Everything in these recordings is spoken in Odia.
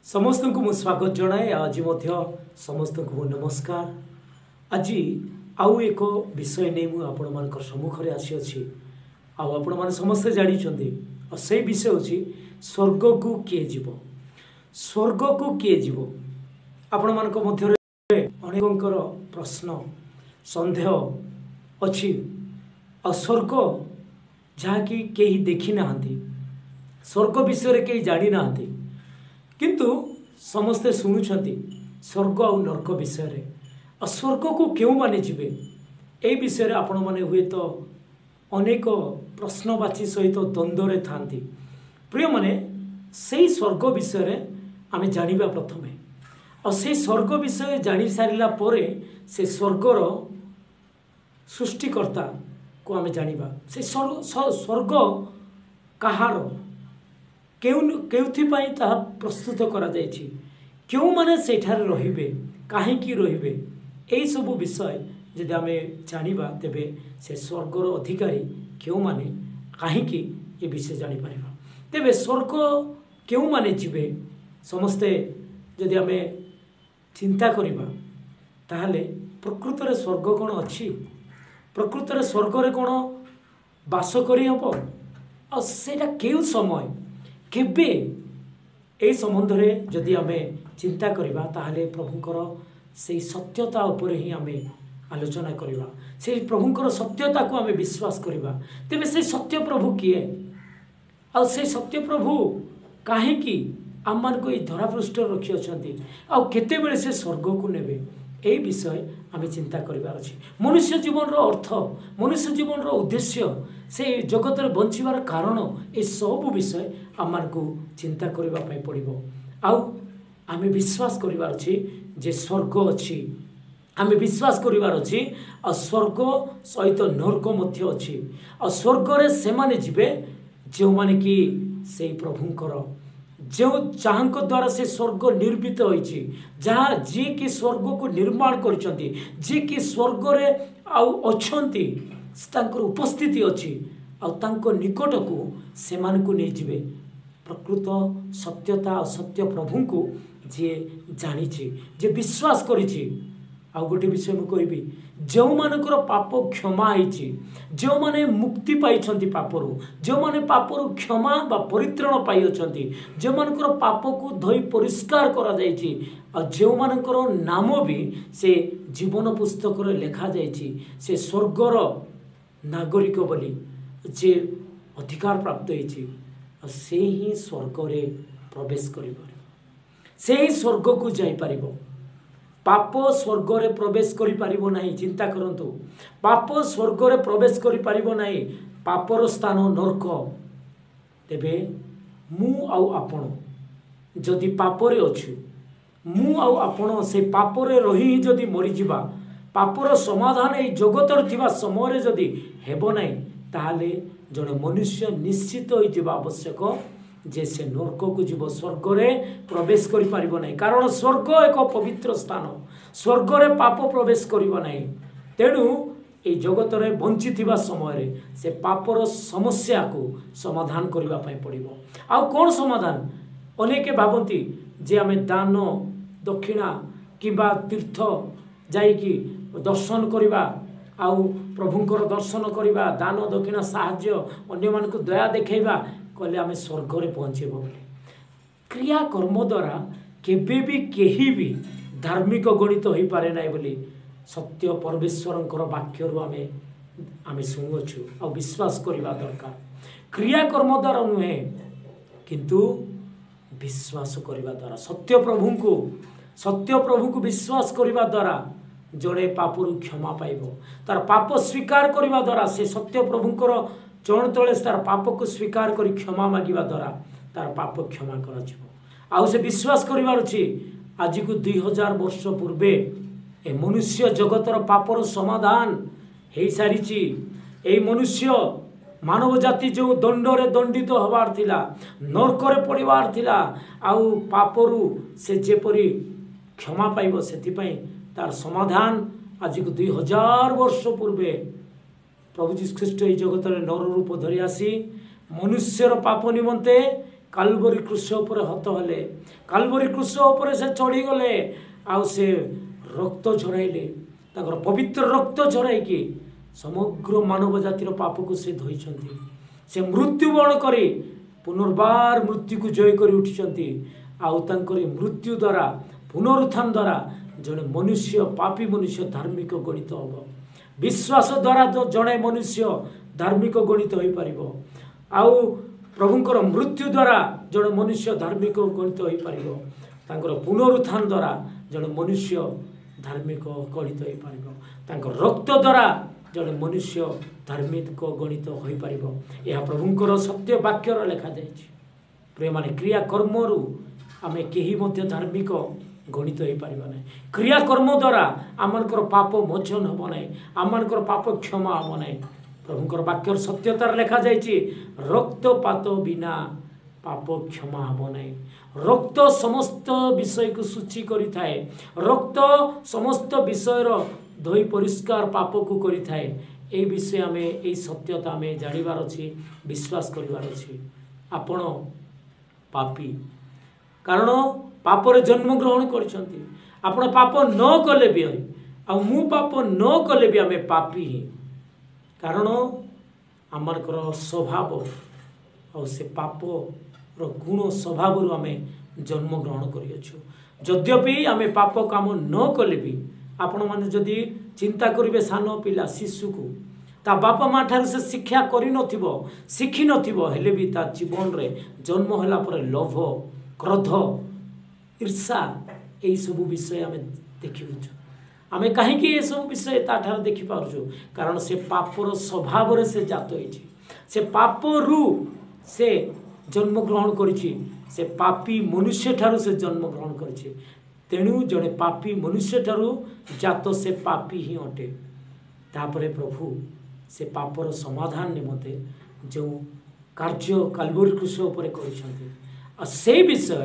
समस्त को मु स्वागत जनाए आज समस्त को नमस्कार। आज आउ एक विषय नहीं मुझे आपण मान सम्मुखें आसी आपण मैंने समस्ते जानी से विषय हूँ स्वर्ग को किए जीव स्वर्ग को किए जीव आपण मान मध्य अनेक प्रश्न संदेह अच्छी आ स्वर्ग जहाँकि कहीं देखी ना स्वर्ग विषय कहीं जानी ना किंतु समस्ते शुणुंट स्वर्ग और नरक विषय आ स्वर्ग को क्यों माने जीवे ए विषय आपण मैंने हुए तो अनेक प्रश्नवाची सहित द्वंद्व था प्रिय माने से स्वर्ग विषय आम जाना प्रथमे और से स्वर्ग विषय जानी सारा पर से स्वर्गर सृष्टिकर्ता को आम जाना से स्वर्ग कहार केउथि प्रस्तुत करा जायछि क्यों माने सेठारे रहिबे काहेकि रहिबे एई सब विषय यदि आम जानिबा तेबे से स्वर्गर अधिकारी क्यों माने काहेकि ये विषय जानी परिबा तेबे स्वर्ग क्यों माने जीवे समस्ते यदि आम चिंता करिबा ताहले प्रकृत रे स्वर्ग कोन अछि प्रकृत रे स्वर्ग रे कोन वास करि हबो आ सेटा केउ समय केबे ए संबंध में जदि आम चिंता करवा ताहले प्रभुंकर से सत्यता उपरे ही आम आलोचना करवा से प्रभुंकर सत्यता को आम विश्वास करवा तेबे से सत्य प्रभु किए आ से सत्य प्रभु काहेकि आम मान को धरापृष्ठ रखी अच्छा आ केते बेले से स्वर्ग को नेबे ए विषय आम चिंता करार अच्छे मनुष्य जीवन रो अर्थ मनुष्य जीवन रो उद्देश्य से जगत में बंचार कारण ए सब विषय आम को चिंता करने पड़ो आम विश्वास करार अच्छे जे स्वर्ग अच्छी आम विश्वास करार अच्छी आ स्वर्ग सहित नरक मध्य अच्छी आ स्वर्ग से माने जीवे जो माने कि से प्रभुंकर जो जहाँ द्वारा से स्वर्ग निर्मित होइछि जहाँ जी कि स्वर्ग को निर्माण करछंती जी कि स्वर्ग रे आउ अछंती तांकर उपस्थिति अछि आ तांको निकट को से मान को नहीं जिवे प्रकृत सत्यता और सत्य प्रभु को जे जानिछि जे विश्वास करिछि आ गोटे विषय मु कहबी जो मानकर पाप क्षमा होइछि जो माने मुक्ति पाइछंती पापरु जो माने पापरु क्षमा बा परित्राण पाइ अछंती जो मानकर पाप को धोई परिष्कार करा जाइछि आ जो मानकर नाम भी से जीवन पुस्तक रे लिखा जाइछि से स्वर्गर नागरिक बोली जे अधिकार प्राप्त होइछि से ही स्वर्ग रे प्रवेश करि से ही स्वर्ग को जाई परिबो पाप स्वर्ग रे प्रवेश करि परिबो नाही चिंता करंतु पाप स्वर्ग रे प्रवेश करि परिबो नाही पापर स्थान नरक तेबे मु आउ आपण जदि पापरे अछु मु आउ आपण से पापरे रही जदि मरि जिबा पापर समाधान ए जगतर थिबा समय रे जदि हेबो नाही ताहाले जने मनुष्य निश्चित होई जिबा आवश्यक जे से नरक को जीव स्वर्ग रे प्रवेश करि परिबो नाही कारण स्वर्ग एक पवित्र स्थान स्वर्ग रे पाप प्रवेश करिबो नाही तेणु ए जगत रे बंची थिबा समय रे से पापर समस्या को समाधान करिबा पई पड़िबो आ कोन समाधान अनेके भाबंती जे आमे दान दक्षिणा किबा तीर्थ जाईकी दर्शन करिबा आउ प्रभुंकर दर्शन करिबा दान दक्षिणा साहाय्य अन्य मान को दया देखेबा कहले आमे स्वर्ग रे पहुंचेबो बोले क्रिया कर्म द्वारा केबे भी केही भी धार्मिक गणित हो पारे ना बोली सत्य परमेश्वरंकर वाक्य आमे शुणुछु आ विश्वास करबा दरकार क्रिया कर्म द्वारा नुहे किंतु विश्वास करबा द्वारा सत्य प्रभु को विश्वास करबा द्वारा जड़े पापरु क्षमा पाइब तार पाप स्वीकार करबा द्वारा से सत्य प्रभुंकर चरण तले तार पाप को स्वीकार करी क्षमा मागिबा द्वारा तार पाप क्षमा करा जिवो आ से विश्वास करिवार अछि आज को 2000 वर्ष पूर्वे ए मनुष्य जगतर पापर समाधान हो सारी ए मनुष्य मानव जाति जो दंडरे दंडित हबार थिला नरकरे पड़िबार थिला आउ पापरु से जेपरी क्षमा पाइब सेति तार समाधान आज को 2000 वर्ष पूर्वे प्रभु जीशु ख्रीष्ट जगत नर रूप धरी आसी मनुष्यर पाप निमंते କାଲବରୀ କ୍ରୁଶ ଉପରେ ହତ ହେଲେ, କାଲବରୀ କ୍ରୁଶ ଉପରେ ସେ ଚଢ଼ିଗଲେ, ଆଉ ସେ ରକ୍ତ ଝରାଇଲେ, ତାଙ୍କର ପବିତ୍ର ରକ୍ତ ଝରାଇକି ସମଗ୍ର ମାନବ ଜାତିର ପାପକୁ ସେ ଧୋଇଛନ୍ତି। ସେ ମୃତ୍ୟୁବରଣ କରି ପୁନର୍ବାର ମୃତ୍ୟୁକୁ ଜୟ କରି ଉଠିଛନ୍ତି। ଆଉ ତାଙ୍କରି ମୃତ୍ୟୁ ଦ୍ୱାରା, ପୁନରୁତ୍ଥାନ ଦ୍ୱାରା ଜଣେ ମନୁଷ୍ୟ, ପାପୀ ମନୁଷ୍ୟ ଧାର୍ମିକ ଗଣିତ ହେବ। ବିଶ୍ୱାସ ଦ୍ୱାରା ଜଣେ ମନୁଷ୍ୟ ଧାର୍ମିକ ଗଣିତ ହୋଇପାରିବ। ଆଉ ପ୍ରଭୁଙ୍କର ମୃତ୍ୟୁ ଦ୍ୱାରା ଜଣେ ମନୁଷ୍ୟ ଧାର୍ମିକ ଗଣିତ ହୋଇପାରିବ। ତାଙ୍କର ପୁନରୁତ୍ଥାନ ଦ୍ୱାରା ଜଣେ ମନୁଷ୍ୟ ଧାର୍ମିକ ଗଣିତ ହୋଇପାରିବ। ତାଙ୍କ ରକ୍ତ ଦ୍ୱାରା ଜଣେ ମନୁଷ୍ୟ ଧାର୍ମିକ ଗଣିତ ହୋଇପାରିବ। ଏହା ପ୍ରଭୁଙ୍କର ସତ୍ୟ ବାକ୍ୟର ଲେଖାଯାଇଛି। ପ୍ରିୟମାନେ, କ୍ରିୟାକର୍ମରୁ ଆମେ କେହି ମଧ୍ୟ ଧାର୍ମିକ ଗଣିତ ହୋଇପାରିବ ନାହିଁ। କ୍ରିୟାକର୍ମ ଦ୍ୱାରା ଆମମାନଙ୍କର ପାପ ମୋଚନ ହେବ ନାହିଁ, ଆମମାନଙ୍କର ପାପ କ୍ଷମା ହେବ ନାହିଁ। ପ୍ରଭୁଙ୍କର ବାକ୍ୟର ସତ୍ୟତାର ଲେଖାଯାଇଛି, ରକ୍ତପାତ ବିନା ପାପ କ୍ଷମା ହେବ ନାହିଁ। ରକ୍ତ ସମସ୍ତ ବିଷୟକୁ ସୂଚୀ କରିଥାଏ। ରକ୍ତ ସମସ୍ତ ବିଷୟର ଧୋଇ ପରିଷ୍କାର ପାପକୁ କରିଥାଏ। এই বিষয়ে আমি এই সত্যতা আমি জানিবার ଅଛି, বিশ্বাস করিবার ଅଛି। ଆପଣ ପାପୀ, କାରଣ ପାପରେ ଜନ୍ମଗ୍ରହଣ କରିଛନ୍ତି। ଆପଣ ପାପ ନ କଲେ ବି, ଆଉ ମୁଁ ପାପ ନ କଲେ ବି ଆମେ ପାପୀ ହିଁ। କାରଣ ଆମମାନଙ୍କର ସ୍ୱଭାବ ଆଉ ସେ ପାପର ଗୁଣ ସ୍ୱଭାବରୁ ଆମେ ଜନ୍ମଗ୍ରହଣ କରିଅଛୁ। ଯଦ୍ୟପି ଆମେ ପାପ କାମ ନ କଲେ ବି, ଆପଣମାନେ ଯଦି ଚିନ୍ତା କରିବେ ସାନ ପିଲା ଶିଶୁକୁ, ତା ବାପା ମା ଠାରୁ ସେ ଶିକ୍ଷା କରିନଥିବ, ଶିଖିନଥିବ, ହେଲେ ବି ତା ଜୀବନରେ ଜନ୍ମ ହେଲା ପରେ ଲୋଭ, କ୍ରୋଧ, ଈର୍ଷା ଏହିସବୁ ବିଷୟ ଆମେ ଦେଖିଅଛୁ। ଆମେ କାହିଁକି ଏସବୁ ବିଷୟ ତାଠାରୁ ଦେଖିପାରୁଛୁ? କାରଣ ସେ ପାପର ସ୍ୱଭାବରେ ସେ ଜାତ ହେଇଛି। ସେ ପାପରୁ ସେ ଜନ୍ମଗ୍ରହଣ କରିଛି। ସେ ପାପୀ ମନୁଷ୍ୟଠାରୁ ସେ ଜନ୍ମଗ୍ରହଣ କରିଛି। ତେଣୁ ଜଣେ ପାପୀ ମନୁଷ୍ୟଠାରୁ ଜାତ ସେ ପାପୀ ହିଁ ଅଟେ। ତାପରେ ପ୍ରଭୁ ସେ ପାପର ସମାଧାନ ନିମନ୍ତେ ଯେଉଁ କାର୍ଯ୍ୟ କାଲବରୀ କ୍ରୁଶ ଉପରେ କରିଛନ୍ତି, ଆଉ ସେଇ ବିଷୟ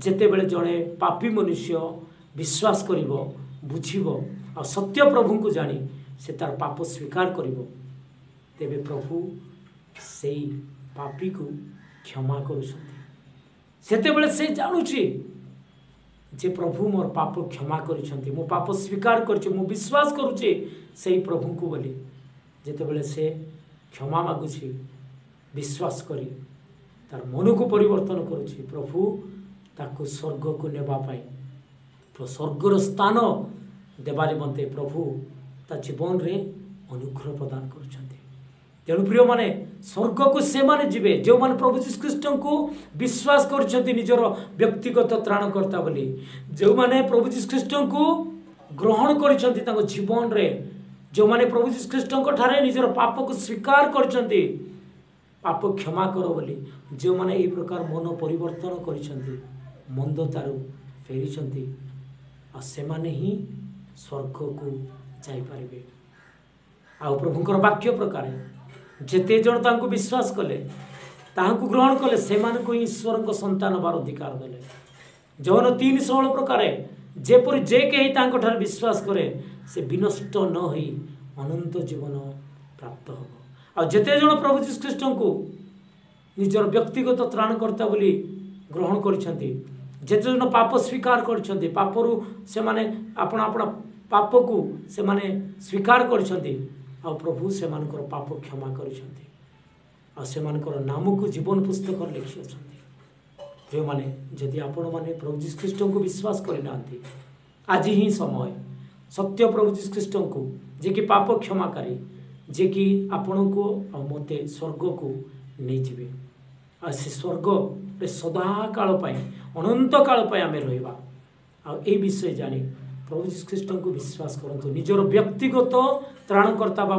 ଯେତେବେଳେ ଜଣେ ପାପୀ ମନୁଷ୍ୟ ବିଶ୍ୱାସ କରିବ, ବୁଝିବ, ଆଉ ସତ୍ୟ ପ୍ରଭୁଙ୍କୁ ଜାଣି ସେ ତାର ପାପ ସ୍ୱୀକାର କରିବ, ତେବେ ପ୍ରଭୁ ସେଇ ପାପୀକୁ କ୍ଷମା କରୁଛନ୍ତି। ସେତେବେଳେ ସେ ଜାଣୁଛି ଯେ ପ୍ରଭୁ ମୋର ପାପ କ୍ଷମା କରିଛନ୍ତି, ମୁଁ ପାପ ସ୍ୱୀକାର କରିଛି, ମୁଁ ବିଶ୍ୱାସ କରୁଛି ସେଇ ପ୍ରଭୁଙ୍କୁ ବୋଲି। ଯେତେବେଳେ ସେ କ୍ଷମା ମାଗୁଛି, ବିଶ୍ୱାସ କରି ତାର ମନକୁ ପରିବର୍ତ୍ତନ କରୁଛି, ପ୍ରଭୁ ତାକୁ ସ୍ୱର୍ଗକୁ ନେବା ପାଇଁ, ସ୍ୱର୍ଗର ସ୍ଥାନ ଦେବା ନିମନ୍ତେ ପ୍ରଭୁ ତା ଜୀବନରେ ଅନୁଗ୍ରହ ପ୍ରଦାନ କରୁଛନ୍ତି। ତେଣୁ ପ୍ରିୟମାନେ, ସ୍ୱର୍ଗକୁ ସେମାନେ ଯିବେ ଯେଉଁମାନେ ପ୍ରଭୁ ଯୀଶୁଖ୍ରୀଷ୍ଟଙ୍କୁ ବିଶ୍ୱାସ କରିଛନ୍ତି ନିଜର ବ୍ୟକ୍ତିଗତ ତ୍ରାଣକର୍ତ୍ତା ବୋଲି। ଯେଉଁମାନେ ପ୍ରଭୁ ଯୀଶୁଖ୍ରୀଷ୍ଟଙ୍କୁ ଗ୍ରହଣ କରିଛନ୍ତି ତାଙ୍କ ଜୀବନରେ, ଯେଉଁମାନେ ପ୍ରଭୁ ଯୀଶୁଖ୍ରୀଷ୍ଟଙ୍କ ଠାରେ ନିଜର ପାପକୁ ସ୍ୱୀକାର କରିଛନ୍ତି, ପାପ କ୍ଷମା କର ବୋଲି, ଯେଉଁମାନେ ଏହି ପ୍ରକାର ମନ ପରିବର୍ତ୍ତନ କରିଛନ୍ତି, ମନ୍ଦତାରୁ ଫେରିଛନ୍ତି, ଆଉ ସେମାନେ ହିଁ ସ୍ୱର୍ଗକୁ ଯାଇପାରିବେ। ଆଉ ପ୍ରଭୁଙ୍କର ବାକ୍ୟ ପ୍ରକାରେ ଯେତେ ଜଣ ତାଙ୍କୁ ବିଶ୍ୱାସ କଲେ, ତାହାଙ୍କୁ ଗ୍ରହଣ କଲେ, ସେମାନଙ୍କୁ ହିଁ ଈଶ୍ୱରଙ୍କ ସନ୍ତାନ ହେବାର ଅଧିକାର ଦେଲେ। ଯୌନ 3:16 ପ୍ରକାରେ ଯେପରି ଯେ କେହି ତାଙ୍କଠାରେ ବିଶ୍ୱାସ କରେ ସେ ବିନଷ୍ଟ ନ ହୋଇ ଅନନ୍ତ ଜୀବନ ପ୍ରାପ୍ତ ହେବ। ଆଉ ଯେତେ ଜଣ ପ୍ରଭୁ ଯୀଶୁଖ୍ରୀଷ୍ଟଙ୍କୁ ନିଜର ବ୍ୟକ୍ତିଗତ ତ୍ରାଣକର୍ତ୍ତା ବୋଲି ଗ୍ରହଣ କରିଛନ୍ତି, ଯେତେ ଜଣ ପାପ ସ୍ୱୀକାର କରିଛନ୍ତି, ପାପରୁ ସେମାନେ ଆପଣା ପାପକୁ ସେମାନେ ସ୍ୱୀକାର କରିଛନ୍ତି, ଆଉ ପ୍ରଭୁ ସେମାନଙ୍କର ପାପ କ୍ଷମା କରିଛନ୍ତି, ଆଉ ସେମାନଙ୍କର ନାମକୁ ଜୀବନ ପୁସ୍ତକରେ ଲେଖିଅଛନ୍ତି। ଯେଉଁମାନେ ଯଦି ଆପଣମାନେ ପ୍ରଭୁ ଯୀଶୁଖ୍ରୀଷ୍ଟଙ୍କୁ ବିଶ୍ୱାସ କରିନାହାନ୍ତି, ଆଜି ହିଁ ସମୟ ସତ୍ୟ ପ୍ରଭୁ ଯୀଶୁଖ୍ରୀଷ୍ଟଙ୍କୁ, ଯିଏକି ପାପ କ୍ଷମାକାରୀ, ଯିଏକି ଆପଣଙ୍କୁ ଆଉ ମୋତେ ସ୍ୱର୍ଗକୁ ନେଇଯିବେ, ଆଉ ସେ ସ୍ୱର୍ଗରେ ସଦାକାଳ ପାଇଁ, ଅନନ୍ତ କାଳ ପାଇଁ ଆମେ ରହିବା। ଆଉ এই ବିଷୟ ଜାଣି ପ୍ରଭୁ ଯୀଶୁଖ୍ରୀଷ୍ଟଙ୍କୁ ବିଶ୍ୱାସ କରନ୍ତୁ, ନିଜର ବ୍ୟକ୍ତିଗତ ତ୍ରାଣକର୍ତ୍ତା ବା